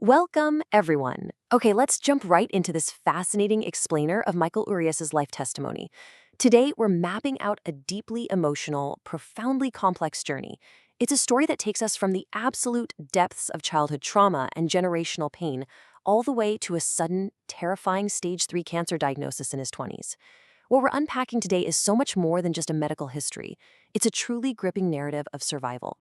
Welcome, everyone. Okay, let's jump right into this fascinating explainer of Michael Urias's life testimony. Today, we're mapping out a deeply emotional, profoundly complex journey. It's a story that takes us from the absolute depths of childhood trauma and generational pain all the way to a sudden, terrifying stage 3 cancer diagnosis in his 20s. What we're unpacking today is so much more than just a medical history. It's a truly gripping narrative of survival.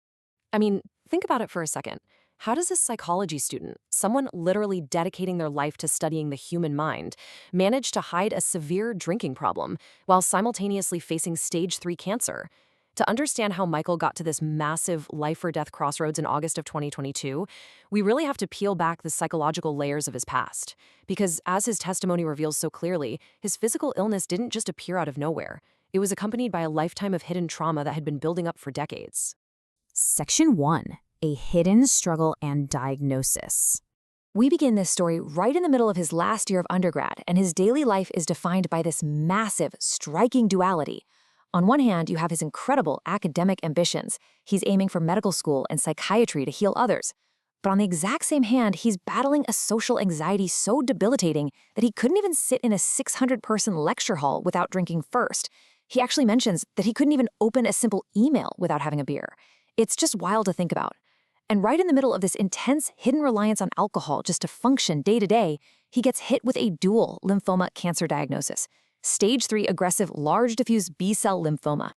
I mean, think about it for a second. How does a psychology student, someone literally dedicating their life to studying the human mind, manage to hide a severe drinking problem while simultaneously facing stage 3 cancer? To understand how Michael got to this massive life or death crossroads in August of 2022, we really have to peel back the psychological layers of his past. Because as his testimony reveals so clearly, his physical illness didn't just appear out of nowhere. It was accompanied by a lifetime of hidden trauma that had been building up for decades. Section 1. A hidden struggle and diagnosis. We begin this story right in the middle of his last year of undergrad, and his daily life is defined by this massive, striking duality. On one hand, you have his incredible academic ambitions. He's aiming for medical school and psychiatry to heal others. But on the exact same hand, he's battling a social anxiety so debilitating that he couldn't even sit in a 600-person lecture hall without drinking first. He actually mentions that he couldn't even open a simple email without having a beer. It's just wild to think about. And right in the middle of this intense, hidden reliance on alcohol just to function day to day, he gets hit with a dual lymphoma cancer diagnosis. Stage 3 aggressive large diffuse B-cell lymphoma.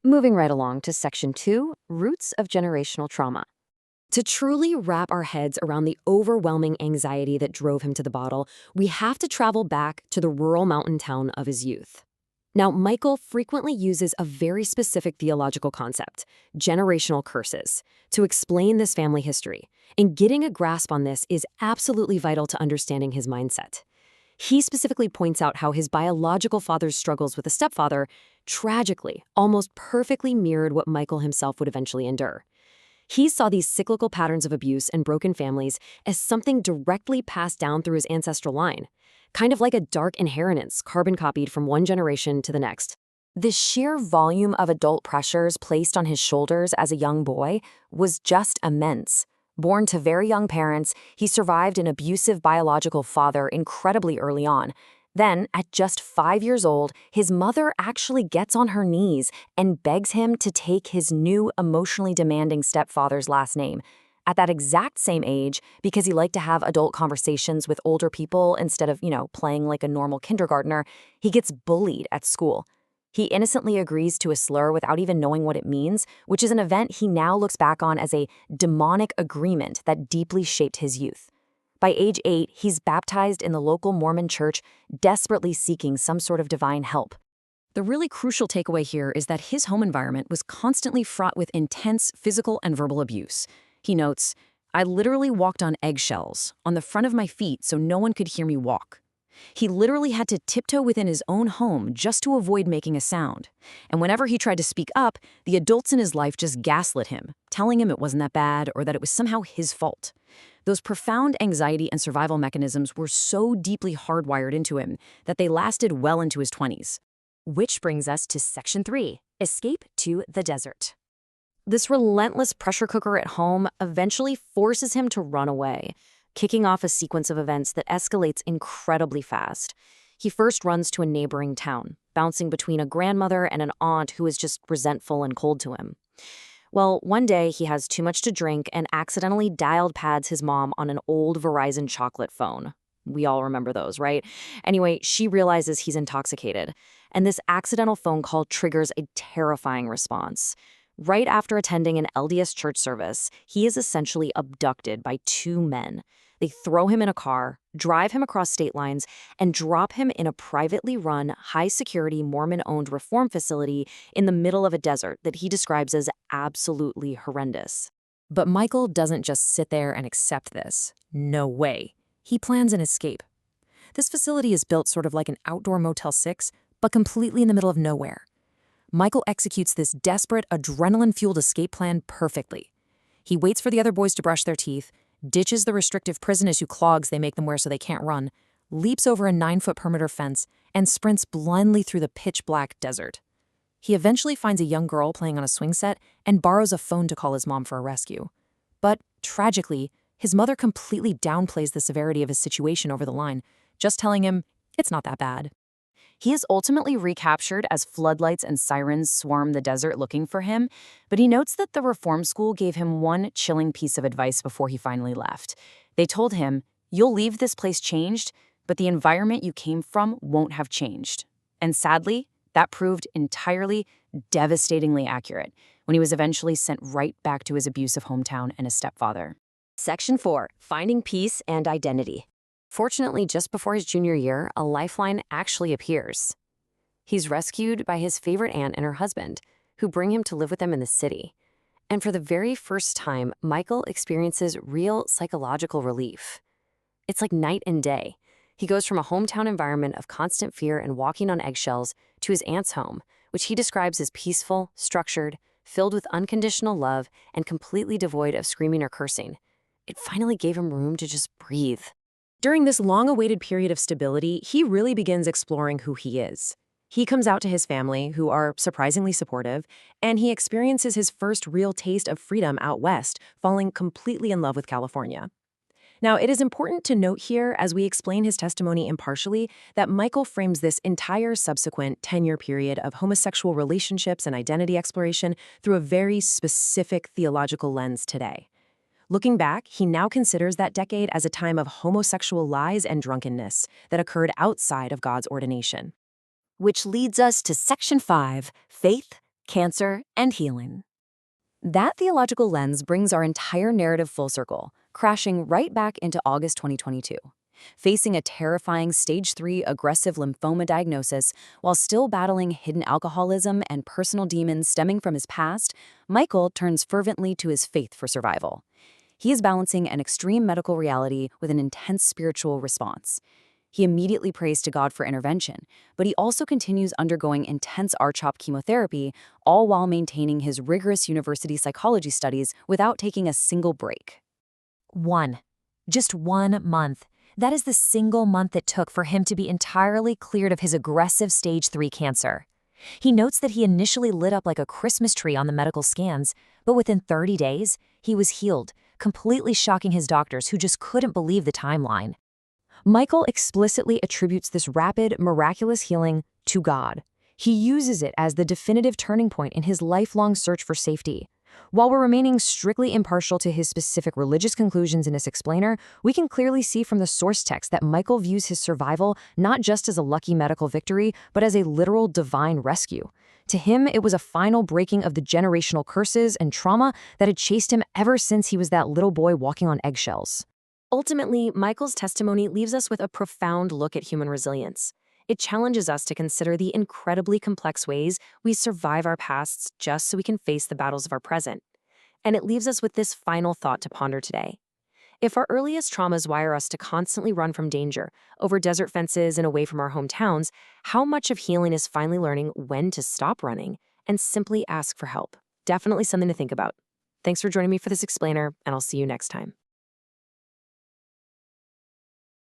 Moving right along to Section 2, Roots of Generational Trauma. To truly wrap our heads around the overwhelming anxiety that drove him to the bottle, we have to travel back to the rural mountain town of his youth. Now, Michael frequently uses a very specific theological concept, generational curses, to explain this family history, and getting a grasp on this is absolutely vital to understanding his mindset. He specifically points out how his biological father's struggles with a stepfather tragically, almost perfectly mirrored what Michael himself would eventually endure. He saw these cyclical patterns of abuse and broken families as something directly passed down through his ancestral line, kind of like a dark inheritance carbon copied from one generation to the next. The sheer volume of adult pressures placed on his shoulders as a young boy was just immense. Born to very young parents, he survived an abusive biological father incredibly early on. Then, at just 5 years old, his mother actually gets on her knees and begs him to take his new emotionally demanding stepfather's last name. At that exact same age, because he liked to have adult conversations with older people instead of, playing like a normal kindergartner, he gets bullied at school. He innocently agrees to a slur without even knowing what it means, which is an event he now looks back on as a demonic agreement that deeply shaped his youth. By age 8, he's baptized in the local Mormon church, desperately seeking some sort of divine help. The really crucial takeaway here is that his home environment was constantly fraught with intense physical and verbal abuse. He notes, "I literally walked on eggshells, on the front of my feet so no one could hear me walk." He literally had to tiptoe within his own home just to avoid making a sound. And whenever he tried to speak up, the adults in his life just gaslit him, telling him it wasn't that bad or that it was somehow his fault. Those profound anxiety and survival mechanisms were so deeply hardwired into him that they lasted well into his 20s. Which brings us to Section 3, Escape to the Desert. This relentless pressure cooker at home eventually forces him to run away, kicking off a sequence of events that escalates incredibly fast. He first runs to a neighboring town, bouncing between a grandmother and an aunt who is just resentful and cold to him. Well, one day he has too much to drink and accidentally dialed pads his mom on an old Verizon chocolate phone. We all remember those, right? Anyway, she realizes he's intoxicated, and this accidental phone call triggers a terrifying response. Right after attending an LDS church service, he is essentially abducted by 2 men. They throw him in a car, drive him across state lines, and drop him in a privately run, high-security Mormon-owned reform facility in the middle of a desert that he describes as absolutely horrendous. But Michael doesn't just sit there and accept this. No way. He plans an escape. This facility is built sort of like an outdoor Motel 6, but completely in the middle of nowhere. Michael executes this desperate, adrenaline-fueled escape plan perfectly. He waits for the other boys to brush their teeth, ditches the restrictive prison issue clogs they make them wear so they can't run, leaps over a 9-foot perimeter fence, and sprints blindly through the pitch-black desert. He eventually finds a young girl playing on a swing set and borrows a phone to call his mom for a rescue. But, tragically, His mother completely downplays the severity of his situation over the line, just telling him it's not that bad. He is ultimately recaptured as floodlights and sirens swarm the desert looking for him, but he notes that the reform school gave him one chilling piece of advice before he finally left. They told him, "You'll leave this place changed, but the environment you came from won't have changed." And sadly, that proved entirely, devastatingly accurate when he was eventually sent right back to his abusive hometown and his stepfather. Section 4. Finding Peace and Identity. Fortunately, just before his junior year, a lifeline actually appears. He's rescued by his favorite aunt and her husband, who bring him to live with them in the city. And for the very first time, Michael experiences real psychological relief. It's like night and day. He goes from a hometown environment of constant fear and walking on eggshells to his aunt's home, which he describes as peaceful, structured, filled with unconditional love, and completely devoid of screaming or cursing. It finally gave him room to just breathe. During this long-awaited period of stability, he really begins exploring who he is. He comes out to his family, who are surprisingly supportive, and he experiences his first real taste of freedom out west, falling completely in love with California. Now, it is important to note here, as we explain his testimony impartially, that Michael frames this entire subsequent 10-year period of homosexual relationships and identity exploration through a very specific theological lens today. Looking back, he now considers that decade as a time of homosexual lies and drunkenness that occurred outside of God's ordination. Which leads us to Section 5, Faith, Cancer, and Healing. That theological lens brings our entire narrative full circle, crashing right back into August 2022. Facing a terrifying Stage 3 aggressive lymphoma diagnosis while still battling hidden alcoholism and personal demons stemming from his past, Michael turns fervently to his faith for survival. He is balancing an extreme medical reality with an intense spiritual response. He immediately prays to God for intervention, but he also continues undergoing intense R-CHOP chemotherapy, all while maintaining his rigorous university psychology studies without taking a single break. Just 1 month. That is the single month it took for him to be entirely cleared of his aggressive Stage 3 cancer. He notes that he initially lit up like a Christmas tree on the medical scans, but within 30 days, he was healed, completely shocking his doctors who just couldn't believe the timeline. Michael explicitly attributes this rapid, miraculous healing to God. He uses it as the definitive turning point in his lifelong search for safety. While we're remaining strictly impartial to his specific religious conclusions in this explainer, we can clearly see from the source text that Michael views his survival not just as a lucky medical victory, but as a literal divine rescue. To him, it was a final breaking of the generational curses and trauma that had chased him ever since he was that little boy walking on eggshells. Ultimately, Michael's testimony leaves us with a profound look at human resilience. It challenges us to consider the incredibly complex ways we survive our pasts just so we can face the battles of our present. And it leaves us with this final thought to ponder today. If our earliest traumas wire us to constantly run from danger, over desert fences and away from our hometowns, how much of healing is finally learning when to stop running and simply ask for help? Definitely something to think about. Thanks for joining me for this explainer, and I'll see you next time.